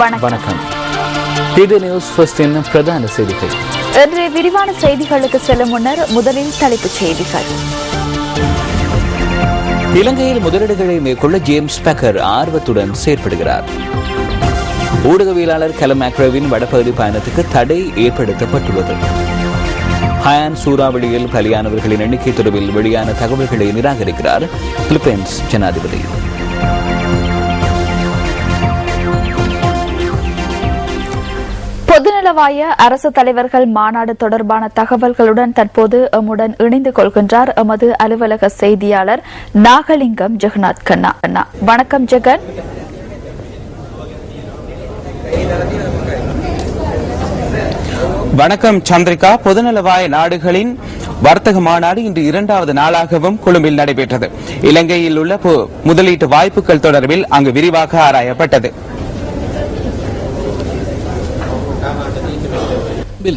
வணக்கம். DD news ஃபர்ஸ்டின் பிரதான செய்திகள். இன்றைய விரிவான செய்திகளுக்கு செல்லும் முன்னர் முதலில் தலைப்புச் செய்திகள். இலங்கையில் முதலீடுகளை மேற்கொள்ள ஜேம்ஸ் பேக்கர் ஆர்வத்துடன் செயற்படுகிறார். ஊடகவியலாளர் கலம் மேக்ரோவின் வடபகுதி பயணத்துக்கு தடை ஏற்படுத்தப்பட்டுள்ளது. ஹயான் சூறாவளியில் பலியானவர்களின் எண்ணிக்கை தொடர்பில் வெளியான தகவல்களை நிராகரிக்கிறார் பிலிப்பைன்ஸ் ஜனாதிபதி. பொதுநலவாய அரசு தலைவர்கள் மாநாடு தொடர்பான தகவல்களுடன் தற்போது எம்முடன் இணைந்து கொள்கின்றார் எமது அலுவலக செய்தியாளர் நாகலிங்கம் ஜெகநாத் கண்ணா. வணக்கம் ஜெகன். வணக்கம் சந்திரிகா. பொதுநலவாய நாடுகளின் வர்த்தக மாநாடு இன்று இரண்டாவது நாளாகவும் கொழும்பில் நடைபெற்றது. இலங்கையில் உள்ள முதலீட்டு வாய்ப்புகள் தொடர்பில் அங்கு விரிவாக ஆராயப்பட்டது.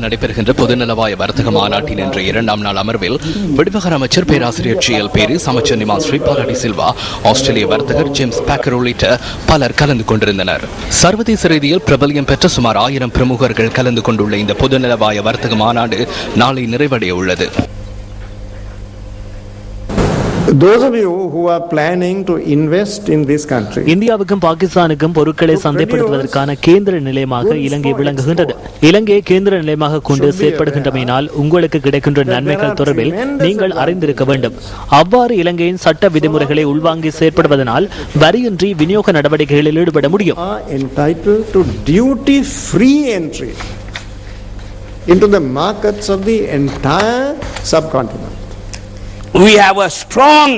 நடைபெறுகின்ற பொதுநலவாய வர்த்தக மாநாட்டின் இன்று இரண்டாம் நாள் அமர்வில் வெளிவகார அமைச்சர் பேராசிரியர் ஜிஎல் பேரிஸ், அமைச்சர் நிமால் ஸ்ரீபால் டி சில்வா, ஆஸ்திரேலிய வர்த்தகர் ஜேம்ஸ் பேக்கர் உள்ளிட்ட பலர் கலந்து கொண்டிருந்தனர். சர்வதேச ரீதியில் பிரபல்யம் பெற்ற சுமார் 1000 பிரமுகர்கள் கலந்து கொண்டுள்ள இந்த பொதுநலவாய வர்த்தக மாநாடு நாளை நிறைவடைய உள்ளது. Those of you who are planning to invest in this country, இந்தியாவுக்கும் பாகிஸ்தானுக்கும் பொருட்களை சந்தைப்படுத்துவதற்கான கேந்திர நிலையமாக இலங்கை விளங்குகின்றது. இலங்கையை கேந்திர நிலையமாக கொண்டு செயற்படுகின்றமையினால் உங்களுக்கு கிடைக்கின்ற நன்மைகள் தொடர்பில் நீங்கள் அறிந்திருக்க வேண்டும். அவ்வாறு இலங்கையின் சட்ட விதிமுறைகளை உள்வாங்கி செயற்படுவதனால் வரியின்றி விநியோக நடவடிக்கைகளில் ஈடுபட முடியும். entitled to duty free entry into the markets of the entire subcontinent. We have a strong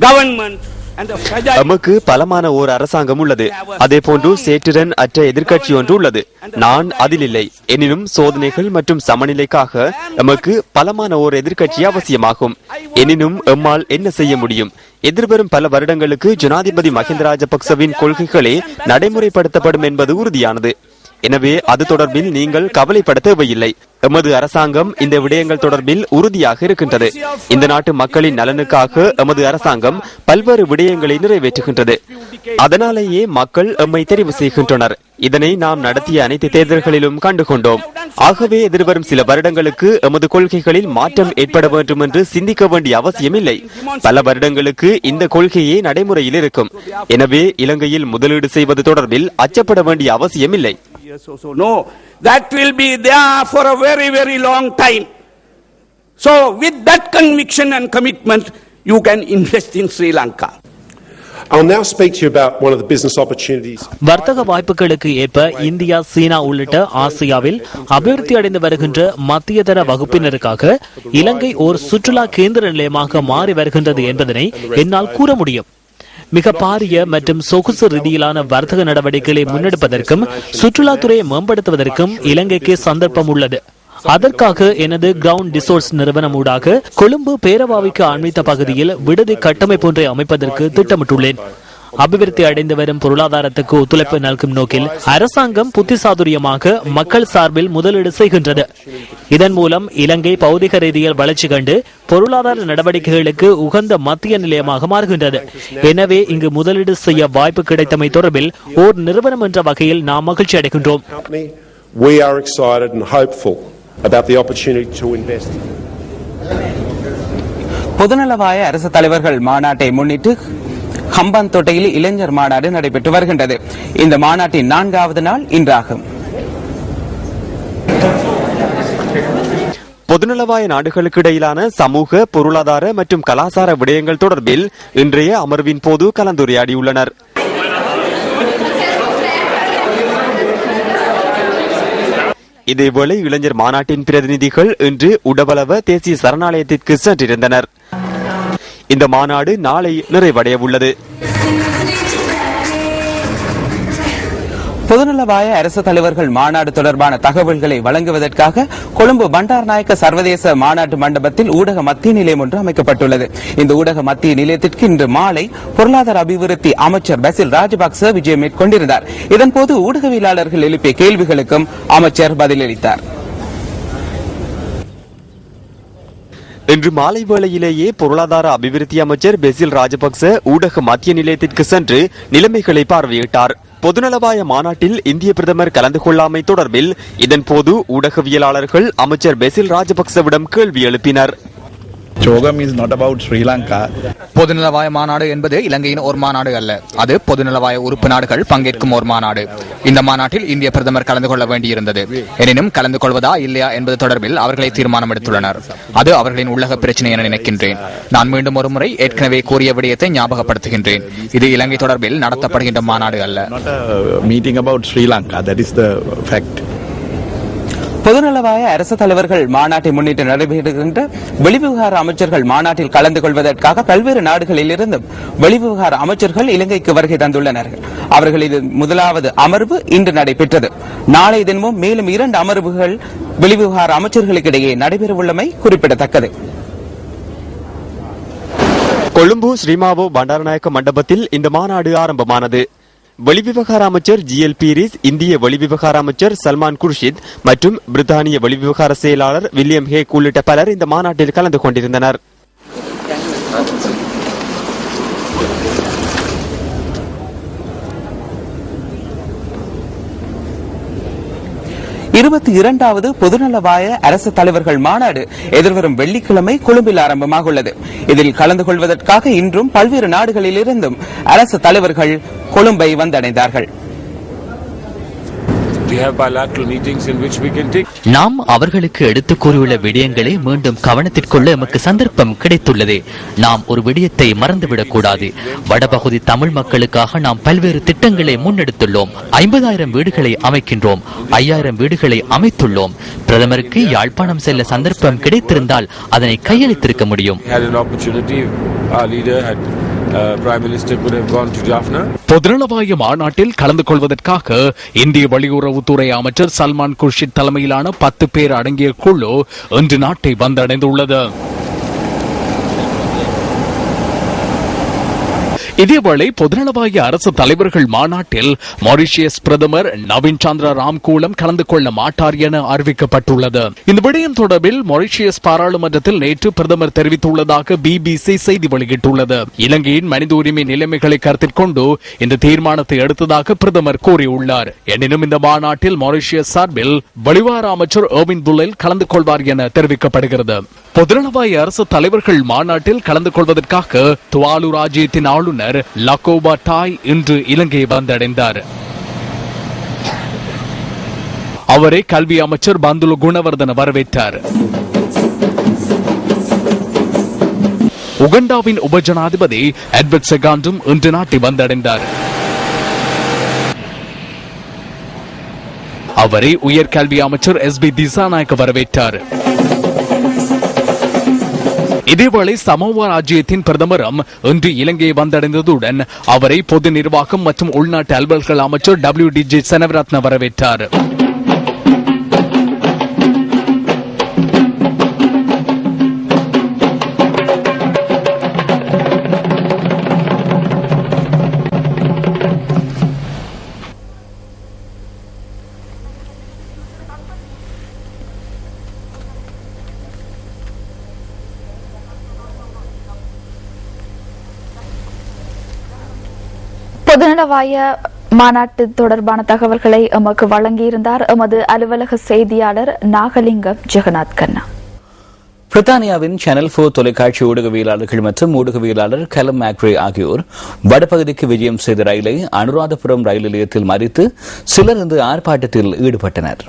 government and a fragile. நமக்கு பலமான ஓர் அரசாங்கம் உள்ளது. அதே போன்று சேற்றுடன் அற்ற எதிர்க்கட்சி ஒன்று உள்ளது. நான் அதில் இல்லை. எனினும் சோதனைகள் மற்றும் சமநிலைக்காக நமக்கு பலமான ஓர் எதிர்க்கட்சி அவசியமாகும். எனினும் எம்மால் என்ன செய்ய முடியும்? எதிர்வரும் பல வருடங்களுக்கு ஜனாதிபதி மஹிந்த ராஜபக்சவின் கொள்கைகளே நடைமுறைப்படுத்தப்படும் என்பது உறுதியானது. எனவே அது தொடர்பில் நீங்கள் கவலைப்பட தேவையில்லை. எமது அரசாங்கம் இந்த விடயங்கள் தொடர்பில் உறுதியாக இருக்கின்றது. இந்த நாட்டு மக்களின் நலனுக்காக எமது அரசாங்கம் பல்வேறு விடயங்களை நிறைவேற்றுகின்றது. அதனாலேயே மக்கள் எம்மை தெரிவு செய்கின்றனர். இதனை நாம் நடத்திய அனைத்து தேர்தல்களிலும் கண்டுகொண்டோம். ஆகவே எதிர்வரும் சில வருடங்களுக்கு எமது கொள்கைகளில் மாற்றம் ஏற்பட வேண்டும் என்று சிந்திக்க வேண்டிய அவசியம் இல்லை. பல வருடங்களுக்கு இந்த கொள்கையே நடைமுறையில் இருக்கும். எனவே இலங்கையில் முதலீடு செய்வது தொடர்பில் அச்சப்பட வேண்டிய அவசியம் இல்லை. No, that will be there for a very, very long time. So with that conviction and commitment, you can invest in Sri Lanka. I'll now speak to you about one of the business opportunities. வர்த்தக வாய்ப்புகளுக்கு ஏற்ப India, சீனா உள்ளிட்ட ஆசியாவில் அபிவிருத்தி அடைந்து வருகின்ற மத்தியதர வகுப்பினருக்காக இலங்கை ஓர் சுற்றுலா கேந்திர நிலையமாக மாறி வருகின்றது என்பதனை என்னால் கூற முடியும். மிக பாரிய மற்றும் சொகுசு ரீதியிலான வர்த்தக நடவடிக்கைகளை முன்னெடுப்பதற்கும் சுற்றுலாத்துறையை மேம்படுத்துவதற்கும் இலங்கைக்கு சந்தர்ப்பம் உள்ளது. அதற்காக எனது கிரவுண்ட் ரிசோர்ஸ் நிறுவனம் ஊடாக கொழும்பு பேரவாவிக்கு அண்மித்த பகுதியில் விடுதி கட்டமைப்பு ஒன்றை அமைப்பதற்கு திட்டமிட்டுள்ளேன். அபிவிருத்தி அடைந்து வரும் பொருளாதாரத்துக்கு ஒத்துழைப்பு நல்கும் நோக்கில் அரசாங்கம் புத்திசாதுரியமாக மக்கள் சார்பில் முதலீடு செய்கின்றது. இதன் மூலம் இலங்கை பௌதிக ரீதியில் வளர்ச்சி கண்டு பொருளாதார நடவடிக்கைகளுக்கு உகந்த மத்திய நிலையமாக மாறுகின்றது. எனவே இங்கு முதலீடு செய்ய வாய்ப்பு கிடைத்தமை தொடர்பில் ஓர் நிறுவனம் என்ற வகையில் நாம் மகிழ்ச்சி அடைகின்றோம். We are excited and hopeful about the opportunity to invest. பொதுநலவாய அரசு தலைவர்கள் மாநாட்டை முன்னிட்டு ஹம்பாந்தோட்டையில் இளைஞர் மாநாடு நடைபெற்று வருகின்றது. இந்த மாநாட்டின் 4வது நாள் இன்றாகும். பொதுநலவாய நாடுகளுக்கு இடையிலான சமூக, பொருளாதார மற்றும் கலாச்சார விடயங்கள் தொடர்பில் இன்றைய அமர்வின் போது கலந்துரையாடியுள்ளனர். இதேவேளை இளைஞர் மாநாட்டின் பிரதிநிதிகள் இன்று உடவளவ தேசிய சரணாலயத்திற்கு சென்றிருந்தனர். இந்த மாநாடு நாளை நிறைவடைய உள்ளது. பொதுநலவாய அரசு தலைவர்கள் மாநாடு தொடர்பான தகவல்களை வழங்குவதற்காக கொழும்பு பண்டாரநாயக்க சர்வதேச மாநாட்டு மண்டபத்தில் ஊடக மத்திய நிலையம் ஒன்று அமைக்கப்பட்டுள்ளது. இந்த ஊடக மத்திய நிலையத்திற்கு இன்று மாலை பொருளாதார அபிவிருத்தி அமைச்சர் பசில் ராஜபக்ச விஜயம் மேற்கொண்டிருந்தார். இதன்போது ஊடகவியலாளர்கள் எழுப்பிய கேள்விகளுக்கும் அமைச்சர் பதிலளித்தார். இன்று மாலை வேளையிலேயே பொருளாதார அபிவிருத்தி அமைச்சர் பெசில் ராஜபக்ச ஊடக மத்திய நிலையத்திற்கு சென்று நிலைமைகளை பார்வையிட்டார். பொதுநலவாய மாநாட்டில் இந்திய பிரதமர் கலந்து கொள்ளாமை தொடர்பில் இதன்போது ஊடகவியலாளர்கள் அமைச்சர் பெசில் ராஜபக்சவிடம் கேள்வி எழுப்பினர். பொதுநலவாய மாநாடு என்பது இலங்கையின் ஒரு மாநாடு அல்ல, அது பொதுநலவாய உறுப்பு நாடுகள் பங்கேற்கும் ஒரு மாநாடு. இந்த மாநாட்டில் இந்திய பிரதமர் கலந்து கொள்ள வேண்டியிருந்தது. எனினும் கலந்து கொள்வதா இல்லையா என்பது தொடர்பில் அவர்களை தீர்மானம் எடுத்துள்ளனர். அது அவர்களின் உள்ளக பிரச்சனை என நினைக்கின்றேன். நான் மீண்டும் ஒரு முறை ஏற்கனவே கூறிய விடயத்தை ஞாபகப்படுத்துகின்றேன். இது இலங்கை தொடர்பில் நடத்தப்படுகின்ற மாநாடு அல்ல. பொதுநலவாய அரசு தலைவர்கள் மாநாட்டை முன்னிட்டு நடைபெறுகின்ற வெளிவிவகார அமைச்சர்கள் மாநாட்டில் கலந்து கொள்வதற்காக பல்வேறு நாடுகளில் இருந்தும் வெளிவிவகார அமைச்சர்கள் இலங்கைக்கு வருகை தந்துள்ளனர். அவர்களது முதலாவது அமர்வு இன்று நடைபெற்றது. நாளை தினமும் மேலும் 2 அமர்வுகள் வெளிவிவகார அமைச்சர்களுக்கிடையே நடைபெறவுள்ளமை குறிப்பிடத்தக்கது. கொழும்பு ஸ்ரீமாவோ பண்டாரநாயக்க மண்டபத்தில் இந்த மாநாடு ஆரம்பமானது. வெளிவிவகார அமைச்சர் GL பீரிஸ், இந்திய வெளிவிவகார அமைச்சர் சல்மான் குர்ஷித் மற்றும் பிரித்தானிய வெளிவிவகார செயலாளர் வில்லியம் ஹேக் உள்ளிட்ட பலர் இந்த மாநாட்டில் கலந்து கொண்டிருந்தனர். வது பொதுநலவாய அரசு தலைவர்கள் மாநாடு எதிர்வரும் வெள்ளிக்கிழமை கொழும்பில் ஆரம்பமாக உள்ளது. இதில் கலந்து கொள்வதற்காக இன்றும் பல்வேறு நாடுகளில் இருந்தும் அரசு தலைவர்கள் கொழும்பை வந்தடைந்தார்கள். நாம் அவர்களுக்கு எடுத்துக் கூறியுள்ள விடயங்களை மீண்டும் கவனத்திற்கொள்ள எமக்கு சந்தர்ப்பம் கிடைத்துள்ளது. நாம் ஒரு விடயத்தை மறந்துவிடக் கூடாது. வடபகுதி தமிழ் மக்களுக்காக நாம் பல்வேறு திட்டங்களை முன்னெடுத்துள்ளோம். 50,000 வீடுகளை அமைக்கின்றோம், 5,000 வீடுகளை அமைத்துள்ளோம். பிரதமருக்கு யாழ்ப்பாணம் செல்ல சந்தர்ப்பம் கிடைத்திருந்தால் அதனை கையளித்திருக்க முடியும். பொதுநலவாய மாநாட்டில் கலந்து கொள்வதற்காக இந்திய வெளியுறவுத்துறை அமைச்சர் சல்மான் குர்ஷித் தலைமையிலான 10 பேர் அடங்கிய குழு இன்று நாட்டை வந்தடைந்துள்ளது. இதேவேளை பொதுநலவாய அரசு தலைவர்கள் மாநாட்டில் மொரிஷியஸ் பிரதமர் நவீன் சந்திர ராம்கூலம் கலந்து கொள்ள மாட்டார் என அறிவிக்கப்பட்டுள்ளது. இந்த விடயம் தொடர்பில் மொரிஷியஸ் பாராளுமன்றத்தில் நேற்று பிரதமர் தெரிவித்துள்ளதாக BBC செய்தி வெளியிட்டுள்ளது. இலங்கையின் மனித உரிமை நிலைமைகளை கருத்தில் கொண்டு இந்த தீர்மானத்தை எடுத்ததாக பிரதமர் கூறியுள்ளார். எனினும் இந்த மாநாட்டில் மொரிஷியஸ் சார்பில் வெளிவார அமைச்சர் எர்வின் புல்லெல் கலந்து கொள்வார் என தெரிவிக்கப்படுகிறது. பொதுநலவாய அரசு தலைவர்கள் மாநாட்டில் கலந்து கொள்வதற்காக துவாலு ராஜ்யத்தின் ஆளுநர் லக்கோபா டாய் இன்று இலங்கையை வந்தடைந்தார். அவரை கல்வி அமைச்சர் பந்துலு குணவர்தன வரவேற்றார். உகண்டாவின் உபஜனாதிபதி எட்வர்ட் செகாண்டும் இன்று நாட்டை வந்தடைந்தார். அவரை உயர்கல்வி அமைச்சர் SB திசாநாயக்க வரவேற்றார். இதேவேளை சமோவா ராஜ்யத்தின் பிரதமரும் இன்று இலங்கையை வந்தடைந்ததுடன் அவரை பொது நிர்வாகம் மற்றும் உள்நாட்டு அலுவல்கள் அமைச்சர் WDJ செனவரத்ன வரவேற்றார். பொதுநலவாய மாநாட்டு தொடர்பான தகவல்களை எமக்கு வழங்கியிருந்தார் எமது அலுவலக செய்தியாளர் நாகலிங்கம் ஜெகநாத் கண்ணா. பிரித்தானியாவின் சேனல் 4 தொலைக்காட்சி ஊடகவியலாளர்கள் மற்றும் ஊடகவியலாளர் கலம் மேக்ரே ஆகியோர் வடபகுதிக்கு விஜயம் செய்த ரயிலை அனுராதபுரம் ரயில் நிலையத்தில் மறித்து சிலர் இந்த ஆர்ப்பாட்டத்தில் ஈடுபட்டனர்.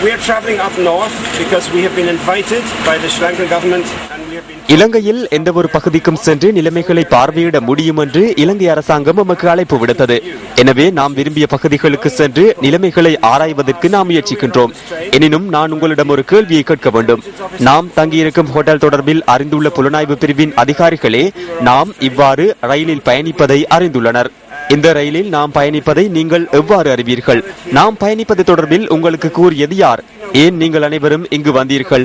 We are traveling up north because we have been invited by the Sri Lankan government and we have been இலங்கையில் எந்த ஒரு பகுதிக்கும் சென்று நிலைமைகளை பார்வையிட முடியும் என்று இலங்கை அரசாங்கம் நமக்கு அழைப்பு விடுத்தது. எனவே நாம் விரும்பிய பகுதிகளுக்கு சென்று நிலைமைகளை ஆராய்வதற்கு நாம் முயற்சிக்கின்றோம். எனினும் நான் உங்களிடம் ஒரு கேள்வியை கேட்க வேண்டும். நாம் தங்கியிருக்கும் ஹோட்டல் தொடர்பில் அறிந்துள்ள புலனாய்வு பிரிவின் அதிகாரிகளே நாம் இவ்வாறு ரயிலில் பயணிப்பதை அறிந்துள்ளனர். இந்த ரயிலில் நாம் பயணிப்பதை நீங்கள் எவ்வாறு அறிவீர்கள்? நாம் பயணிப்பது தொடர்பில் உங்களுக்கு கூறியது யார்? ஏன் நீங்கள் அனைவரும் இங்கு வந்தீர்கள்?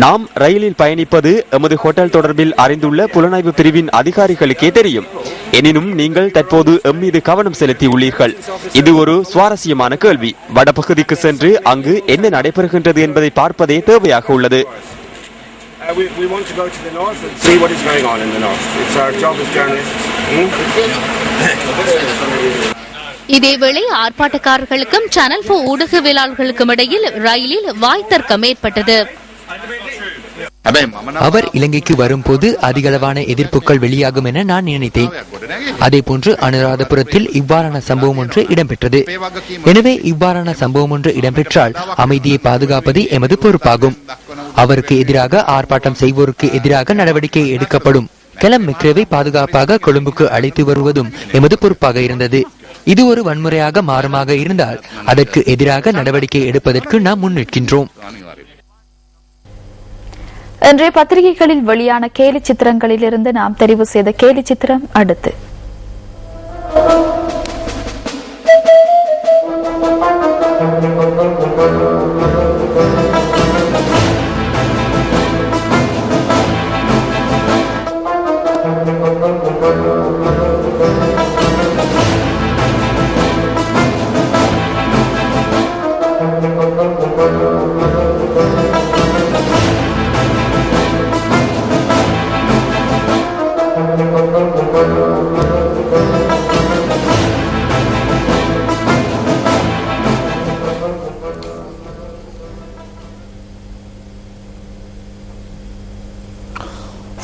நாம் ரயிலில் பயணிப்பது எமது ஹோட்டல் தொடர்பில் அறிந்துள்ள புலனாய்வு பிரிவின் அதிகாரிகளுக்கே தெரியும். எனினும் நீங்கள் தற்போது எம்மீது கவனம் செலுத்தி உள்ளீர்கள். இது ஒரு சுவாரஸ்யமான கேள்வி. வடபகுதிக்கு சென்று அங்கு என்ன நடைபெறுகின்றது என்பதை பார்ப்பதே தேவையாக உள்ளது. We want to go to the north and see what is going on in the north. It's our job as journalists. இதேவேளை ஆர்ப்பாட்டக்காரர்களுக்கும் சேனல் 4 ஊடகவியலாளர்களுக்கும் இடையில் ரயிலில் வாய் தர்க்கம் ஏற்பட்டது. அவர் இலங்கைக்கு வரும்போது அதிகளவான எதிர்ப்புகள் வெளியாகும் என நான் நினைத்தேன். அதேபோன்று அனுராதபுரத்தில் இவ்வாறான சம்பவம் ஒன்று இடம்பெற்றது. எனவே இவ்வாறான சம்பவம் ஒன்று இடம்பெற்றால் அமைதியை பாதுகாப்பது எமது பொறுப்பாகும். அவருக்கு எதிராக ஆர்ப்பாட்டம் செய்வோருக்கு எதிராக நடவடிக்கை எடுக்கப்படும். கெலம் மெக்ரேவை பாதுகாப்பாக கொழும்புக்கு அழைத்து வருவதும் எமது பொறுப்பாக இருந்தது. இது ஒரு வன்முறையாக மாறுமாக இருந்தால் அதற்கு எதிராக நடவடிக்கை எடுப்பதற்கு நாம் முன்னிற்கின்றோம். இன்றைய பத்திரிகைகளில் வெளியான கேலி சித்திரங்களிலிருந்து நாம் தெரிவு செய்த கேலி சித்திரம் அடுத்து.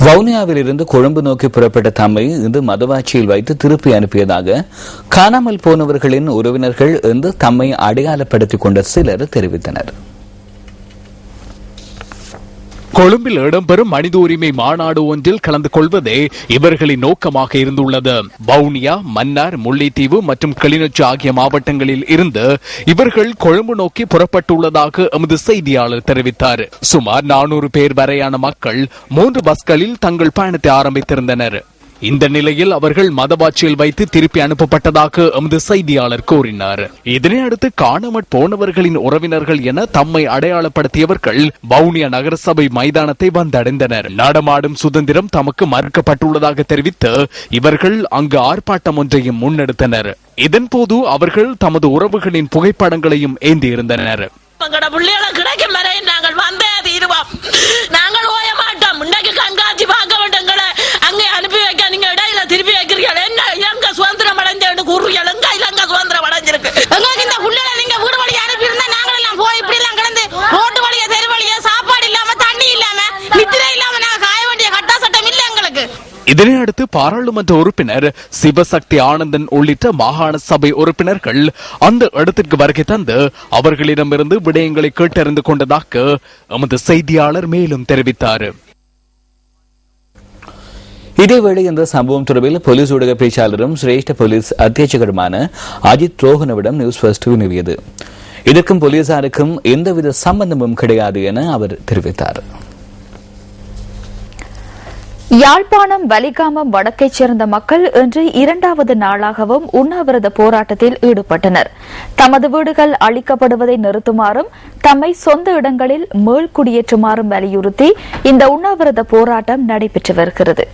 வவுனியாவில் இருந்து கொழும்பு நோக்கி புறப்பட்ட தம்மை இன்று மதவாச்சியில் வைத்து திருப்பி அனுப்பியதாக காணாமல் போனவர்களின் உறவினர்கள் இன்று தம்மை அடையாளப்படுத்திக் கொண்ட சிலர் தெரிவித்தனர். கொழும்பில் இடம்பெறும் மனித உரிமை மாநாடு ஒன்றில் கலந்து கொள்வதே இவர்களின் நோக்கமாக இருந்துள்ளது. வவுனியா, மன்னார், முல்லைத்தீவு மற்றும் கிளிநொச்சி ஆகிய மாவட்டங்களில் இருந்து இவர்கள் கொழும்பு நோக்கி புறப்பட்டுள்ளதாக எமது செய்தியாளர் தெரிவித்தார். சுமார் 400 பேர் வரையான மக்கள் 3 பஸ்களில் தங்கள் பயணத்தை ஆரம்பித்திருந்தனர். இந்த நிலையில் அவர்கள் மதவாச்சியில் வைத்து திருப்பி அனுப்பப்பட்டதாக எமது செய்தியாளர் கூறினார். இதனை அடுத்து காணாமற் போனவர்களின் உறவினர்கள் என தம்மை அடையாளப்படுத்தியவர்கள் வவுனியா நகரசபை மைதானத்தை வந்தடைந்தனர். நடமாடும் சுதந்திரம் தமக்கு மறுக்கப்பட்டுள்ளதாக தெரிவித்து இவர்கள் அங்கு ஆர்ப்பாட்டம் ஒன்றையும் முன்னெடுத்தனர். இதன்போது அவர்கள் தமது உறவுகளின் புகைப்படங்களையும் ஏந்தியிருந்தனர். திருப்பி வைக்கிறீர்கள் என்ன எங்க சுதந்திரம் அடைஞ்சு கூறுறீர்கள் எங்க சுதந்திரம் அடைஞ்சிருக்கு எங்களுக்கு இந்த புள்ளைகளை நீங்க வீடு வழியா அனுப்பி இருந்தா நாங்கள் எல்லாம் போய் இப்படி எல்லாம் கிடந்து ரோட்டு வழியா தெரு வழியா சாப்பாடு இல்லாம தண்ணி இல்லாம நித்திரை இல்லாம நாங்க காய வேண்டிய கட்டா சட்டம் இல்ல எங்களுக்கு. இதனை அடுத்து பாராளுமன்ற உறுப்பினர் சிவசக்தி ஆனந்தன் உள்ளிட்ட மாகாண சபை உறுப்பினர்கள் அந்த இடத்திற்கு வருகை தந்து அவர்களிடமிருந்து விடயங்களை கேட்டறிந்து கொண்டதாக எமது செய்தியாளர் மேலும் தெரிவித்தார். இதேவேளை இந்த சம்பவம் தொடர்பில் போலீஸ் ஊடக பேச்சாளரும் சிரேஷ்ட போலீஸ் அத்தியட்சகருமான அஜித் ரோஹனவிடம் நியூஸ் ஃபர்ஸ்ட் வினவியது. இதற்கும் போலீசாருக்கும் எந்தவித சம்பந்தமும் கிடையாது என அவர் தெரிவித்தார். யாழ்ப்பாணம் வலிகாமம் வடக்கைச் சேர்ந்த மக்கள் இன்று 2வது நாளாகவும் உண்ணாவிரத போராட்டத்தில் ஈடுபட்டனர். தமது வீடுகள் அழிக்கப்படுவதை நிறுத்துமாறும் தம்மை சொந்த இடங்களில் மீள்குடியேற்றுமாறும் வலியுறுத்தி இந்த உண்ணாவிரத போராட்டம் நடைபெற்று வருகிறது.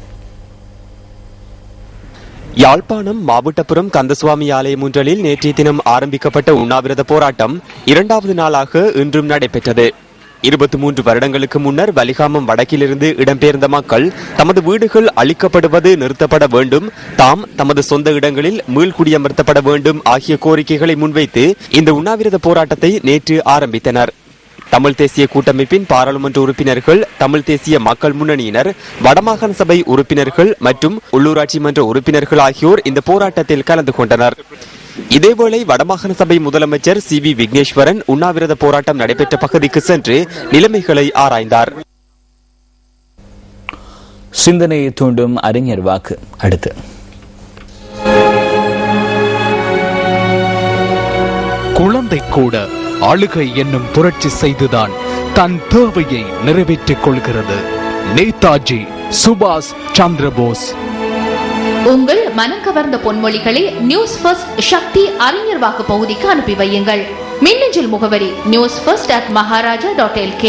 யாழ்ப்பாணம் மாவட்டபுரம் கந்தசுவாமி ஆலயம் ஒன்றில் நேற்றைய தினம் ஆரம்பிக்கப்பட்ட உண்ணாவிரத போராட்டம் 2வது நாளாக இன்றும் நடைபெற்றது. 23 வருடங்களுக்கு முன்னர் வலிகாமம் வடக்கிலிருந்து இடம்பெயர்ந்த மக்கள் தமது வீடுகள் அழிக்கப்படுவது நிறுத்தப்பட வேண்டும், தாம் தமது சொந்த இடங்களில் மீள்குடியமர்த்தப்பட வேண்டும் ஆகிய கோரிக்கைகளை முன்வைத்து இந்த உண்ணாவிரத போராட்டத்தை நேற்று ஆரம்பித்தனர். தமிழ் தேசிய கூட்டமைப்பின் பாராளுமன்ற உறுப்பினர்கள், தமிழ் தேசிய மக்கள் முன்னணியினர், வடமாகாண சபை உறுப்பினர்கள் மற்றும் உள்ளூராட்சி மன்ற உறுப்பினர்கள் ஆகியோர் இந்த போராட்டத்தில் கலந்து கொண்டனர். இதேவேளை வடமாகாண சபை முதலமைச்சர் CV விக்னேஸ்வரன் உண்ணாவிரத போராட்டம் நடைபெற்ற பகுதிக்கு சென்று நிலைமைகளை ஆராய்ந்தார். சிந்தனையை தூண்டும் அறிஞர் வாக்கு அடுத்து. குழந்தை கூட அழுகை என்னும் புரட்சி செய்துதான் தன் தேவையை நிறைவேற்றிக் கொள்கிறது. நேதாஜி சுபாஷ் சந்திரபோஸ். உங்கள் மனம் கவர்ந்த பொன்மொழிகளை நியூஸ் ஃபர்ஸ்ட் சக்தி அறிஞர் வாக்கு பகுதிக்கு அனுப்பி வையுங்கள். மின்னஞ்சல் முகவரி newsfirst@maharaja.lk.